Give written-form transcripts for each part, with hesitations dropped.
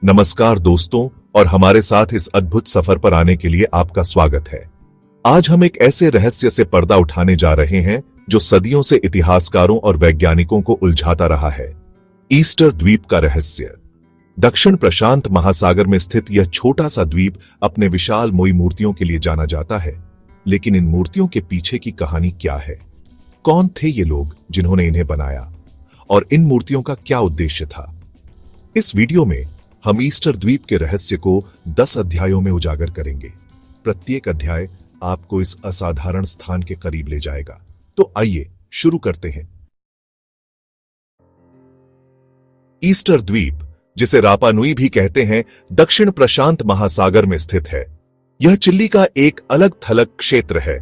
नमस्कार दोस्तों, और हमारे साथ इस अद्भुत सफर पर आने के लिए आपका स्वागत है। आज हम एक ऐसे रहस्य से पर्दा उठाने जा रहे हैं जो सदियों से इतिहासकारों और वैज्ञानिकों को उलझाता रहा है। ईस्टर द्वीप का रहस्य। दक्षिण प्रशांत महासागर में स्थित यह छोटा सा द्वीप अपने विशाल मोई मूर्तियों के लिए जाना जाता है, लेकिन इन मूर्तियों के पीछे की कहानी क्या है? कौन थे ये लोग जिन्होंने इन्हें बनाया, और इन मूर्तियों का क्या उद्देश्य था? इस वीडियो में हम ईस्टर द्वीप के रहस्य को 10 अध्यायों में उजागर करेंगे। प्रत्येक अध्याय आपको इस असाधारण स्थान के करीब ले जाएगा। तो आइए शुरू करते हैं। ईस्टर द्वीप, जिसे रापा नुई भी कहते हैं, दक्षिण प्रशांत महासागर में स्थित है। यह चिली का एक अलग थलग क्षेत्र है।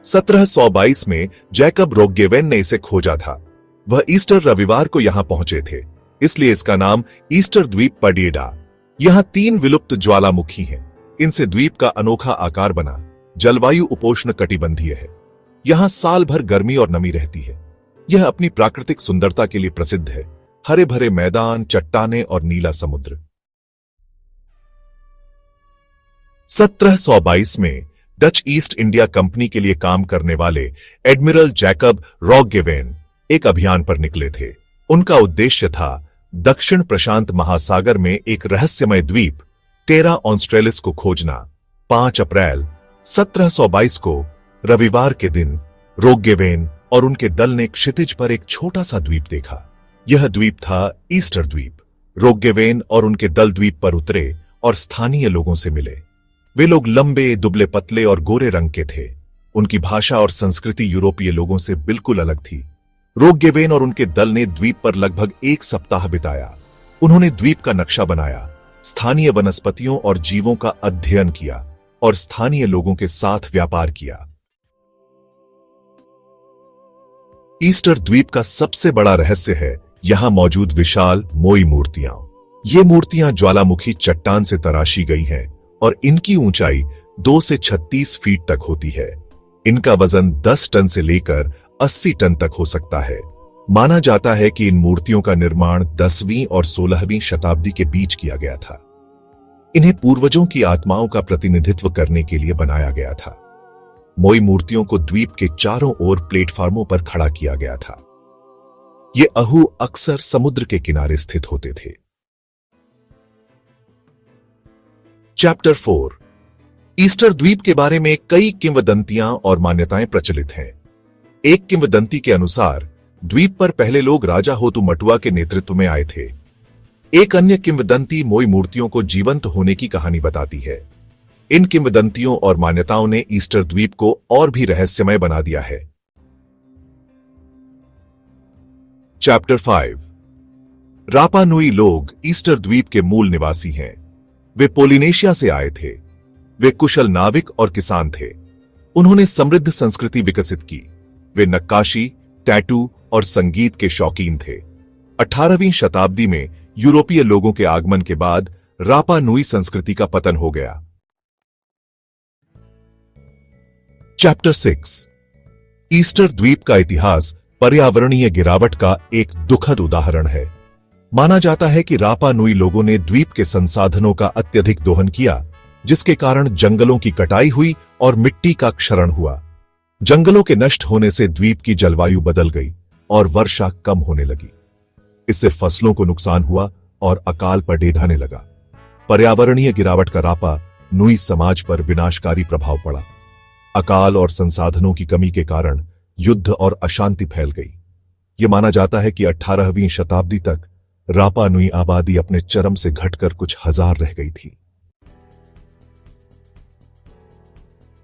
1722 में जैकब रोग्गेवेन ने इसे खोजा था। वह ईस्टर रविवार को यहां पहुंचे थे, इसलिए इसका नाम ईस्टर द्वीप पड़िएगा। यहां 3 विलुप्त ज्वालामुखी हैं। इनसे द्वीप का अनोखा आकार बना। जलवायु उपोष्ण कटिबंधीय है। यहां साल भर गर्मी और नमी रहती है। यह अपनी प्राकृतिक सुंदरता के लिए प्रसिद्ध है। हरे भरे मैदान, चट्टानें और नीला समुद्र। 1722 में डच ईस्ट इंडिया कंपनी के लिए काम करने वाले एडमिरल जैकब रोग्गेवेन एक अभियान पर निकले थे। उनका उद्देश्य था दक्षिण प्रशांत महासागर में एक रहस्यमय द्वीप टेरा ऑस्ट्रेलिस को खोजना। 5 अप्रैल 1722 को रविवार के दिन रोग्गेवेन और उनके दल ने क्षितिज पर एक छोटा सा द्वीप देखा। यह द्वीप था ईस्टर द्वीप। रोग्गेवेन और उनके दल द्वीप पर उतरे और स्थानीय लोगों से मिले। वे लोग लंबे, दुबले पतले और गोरे रंग के थे। उनकी भाषा और संस्कृति यूरोपीय लोगों से बिल्कुल अलग थी। रोग्गेवेन और उनके दल ने द्वीप पर लगभग 1 सप्ताह बिताया। उन्होंने द्वीप का नक्शा बनाया, स्थानीय वनस्पतियों और जीवों का अध्ययन किया और स्थानीय लोगों के साथ व्यापार किया। ईस्टर द्वीप का सबसे बड़ा रहस्य है यहां मौजूद विशाल मोई मूर्तियां। ये मूर्तियां ज्वालामुखी चट्टान से तराशी गई हैं और इनकी ऊंचाई 2 से 36 फीट तक होती है। इनका वजन 10 टन से लेकर 80 टन तक हो सकता है। माना जाता है कि इन मूर्तियों का निर्माण 10वीं और 16वीं शताब्दी के बीच किया गया था। इन्हें पूर्वजों की आत्माओं का प्रतिनिधित्व करने के लिए बनाया गया था। मोई मूर्तियों को द्वीप के चारों ओर प्लेटफार्मों पर खड़ा किया गया था। ये अहू अक्सर समुद्र के किनारे स्थित होते थे। चैप्टर 4। ईस्टर द्वीप के बारे में कई किंवदंतियां और मान्यताएं प्रचलित हैं। एक किंवदंती के अनुसार द्वीप पर पहले लोग राजा होतुमटुआ के नेतृत्व में आए थे। एक अन्य किंवदंती मोई मूर्तियों को जीवंत होने की कहानी बताती है। इन किंवदंतियों और मान्यताओं ने ईस्टर द्वीप को और भी रहस्यमय बना दिया है। चैप्टर 5। रापा नुई लोग ईस्टर द्वीप के मूल निवासी हैं। वे पोलिनेशिया से आए थे। वे कुशल नाविक और किसान थे। उन्होंने समृद्ध संस्कृति विकसित की। वे नक्काशी, टैटू और संगीत के शौकीन थे। 18वीं शताब्दी में यूरोपीय लोगों के आगमन के बाद रापा नुई संस्कृति का पतन हो गया। चैप्टर 6। ईस्टर द्वीप का इतिहास पर्यावरणीय गिरावट का एक दुखद उदाहरण है। माना जाता है कि रापा नुई लोगों ने द्वीप के संसाधनों का अत्यधिक दोहन किया, जिसके कारण जंगलों की कटाई हुई और मिट्टी का क्षरण हुआ। जंगलों के नष्ट होने से द्वीप की जलवायु बदल गई और वर्षा कम होने लगी। इससे फसलों को नुकसान हुआ और अकाल पड़े ढाने लगा। पर्यावरणीय गिरावट का रापा नुई समाज पर विनाशकारी प्रभाव पड़ा। अकाल और संसाधनों की कमी के कारण युद्ध और अशांति फैल गई। यह माना जाता है कि 18वीं शताब्दी तक रापा नुई आबादी अपने चरम से घटकर कुछ हजार रह गई थी।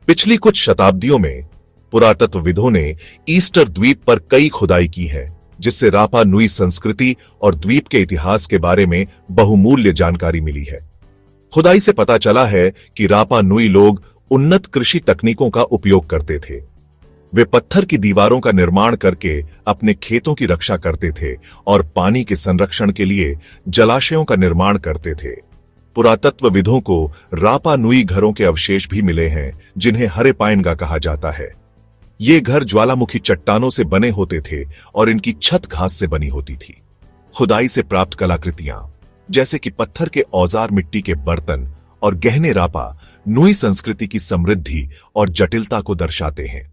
पिछली कुछ शताब्दियों में पुरातत्वविदों ने ईस्टर द्वीप पर कई खुदाई की है, जिससे रापा नुई संस्कृति और द्वीप के इतिहास के बारे में बहुमूल्य जानकारी मिली है। खुदाई से पता चला है कि रापा नुई लोग उन्नत कृषि तकनीकों का उपयोग करते थे। वे पत्थर की दीवारों का निर्माण करके अपने खेतों की रक्षा करते थे और पानी के संरक्षण के लिए जलाशयों का निर्माण करते थे। पुरातत्वविदों को रापा नुई घरों के अवशेष भी मिले हैं, जिन्हें हरे पाइनगा कहा जाता है। ये घर ज्वालामुखी चट्टानों से बने होते थे और इनकी छत घास से बनी होती थी। खुदाई से प्राप्त कलाकृतियां। जैसे कि पत्थर के औजार, मिट्टी के बर्तन और गहने रापा नुई संस्कृति की समृद्धि और जटिलता को दर्शाते हैं।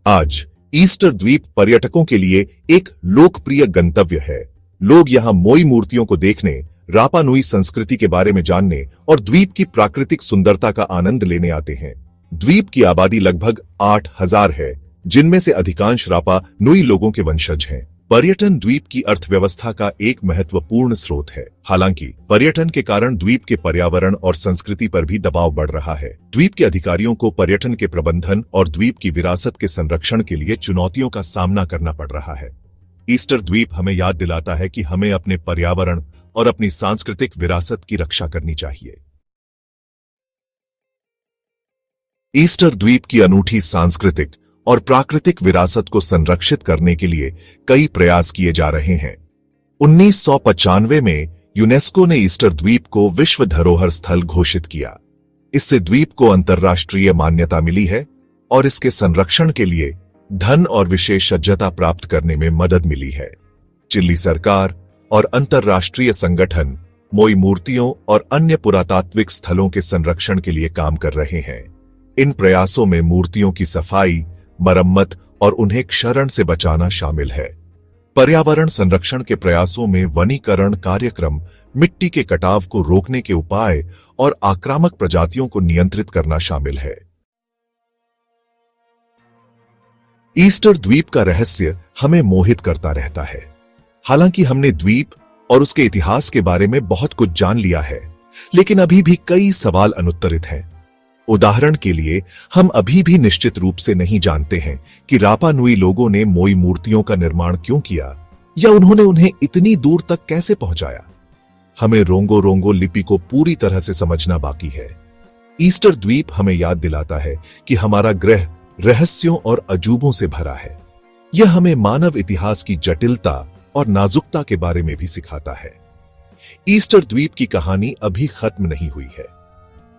आज ईस्टर द्वीप पर्यटकों के लिए एक लोकप्रिय गंतव्य है। लोग यहां मोई मूर्तियों को देखने, रापा नुई संस्कृति के बारे में जानने और द्वीप की प्राकृतिक सुंदरता का आनंद लेने आते हैं। द्वीप की आबादी लगभग 8,000 है, जिनमें से अधिकांश रापा नुई लोगों के वंशज हैं। पर्यटन द्वीप की अर्थव्यवस्था का एक महत्वपूर्ण स्रोत है। हालांकि पर्यटन के कारण द्वीप के पर्यावरण और संस्कृति पर भी दबाव बढ़ रहा है। द्वीप के अधिकारियों को पर्यटन के प्रबंधन और द्वीप की विरासत के संरक्षण के लिए चुनौतियों का सामना करना पड़ रहा है। ईस्टर द्वीप हमें याद दिलाता है कि हमें अपने पर्यावरण और अपनी सांस्कृतिक विरासत की रक्षा करनी चाहिए। ईस्टर द्वीप की अनूठी सांस्कृतिक और प्राकृतिक विरासत को संरक्षित करने के लिए कई प्रयास किए जा रहे हैं। 1995 में यूनेस्को ने ईस्टर द्वीप को विश्व धरोहर स्थल घोषित किया। इससे द्वीप को अंतर्राष्ट्रीय मान्यता मिली है और इसके संरक्षण के लिए धन और विशेषज्ञता प्राप्त करने में मदद मिली है। चिली सरकार और अंतर्राष्ट्रीय संगठन मोई मूर्तियों और अन्य पुरातात्विक स्थलों के संरक्षण के लिए काम कर रहे हैं। इन प्रयासों में मूर्तियों की सफाई, मरम्मत और उन्हें क्षरण से बचाना शामिल है। पर्यावरण संरक्षण के प्रयासों में वनीकरण कार्यक्रम, मिट्टी के कटाव को रोकने के उपाय और आक्रामक प्रजातियों को नियंत्रित करना शामिल है। ईस्टर द्वीप का रहस्य हमें मोहित करता रहता है। हालांकि हमने द्वीप और उसके इतिहास के बारे में बहुत कुछ जान लिया है, लेकिन अभी भी कई सवाल अनुत्तरित हैं। उदाहरण के लिए, हम अभी भी निश्चित रूप से नहीं जानते हैं कि रापा नुई लोगों ने मोई मूर्तियों का निर्माण क्यों किया या उन्होंने उन्हें इतनी दूर तक कैसे पहुंचाया। हमें रोंगो रोंगो लिपि को पूरी तरह से समझना बाकी है। ईस्टर द्वीप हमें याद दिलाता है कि हमारा ग्रह रहस्यों और अजूबों से भरा है। यह हमें मानव इतिहास की जटिलता और नाजुकता के बारे में भी सिखाता है। ईस्टर द्वीप की कहानी अभी खत्म नहीं हुई है।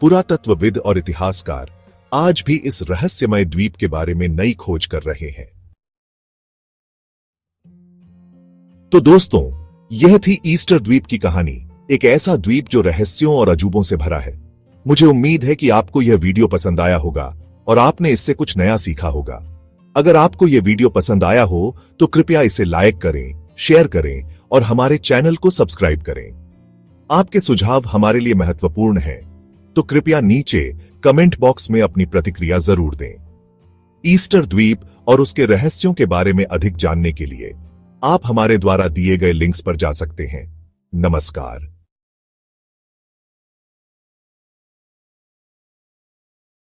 पुरातत्वविद और इतिहासकार आज भी इस रहस्यमय द्वीप के बारे में नई खोज कर रहे हैं। तो दोस्तों, यह थी ईस्टर द्वीप की कहानी, एक ऐसा द्वीप जो रहस्यों और अजूबों से भरा है। मुझे उम्मीद है कि आपको यह वीडियो पसंद आया होगा और आपने इससे कुछ नया सीखा होगा। अगर आपको यह वीडियो पसंद आया हो तो कृपया इसे लाइक करें, शेयर करें और हमारे चैनल को सब्सक्राइब करें। आपके सुझाव हमारे लिए महत्वपूर्ण हैं, तो कृपया नीचे कमेंट बॉक्स में अपनी प्रतिक्रिया जरूर दें। ईस्टर द्वीप और उसके रहस्यों के बारे में अधिक जानने के लिए आप हमारे द्वारा दिए गए लिंक्स पर जा सकते हैं। नमस्कार।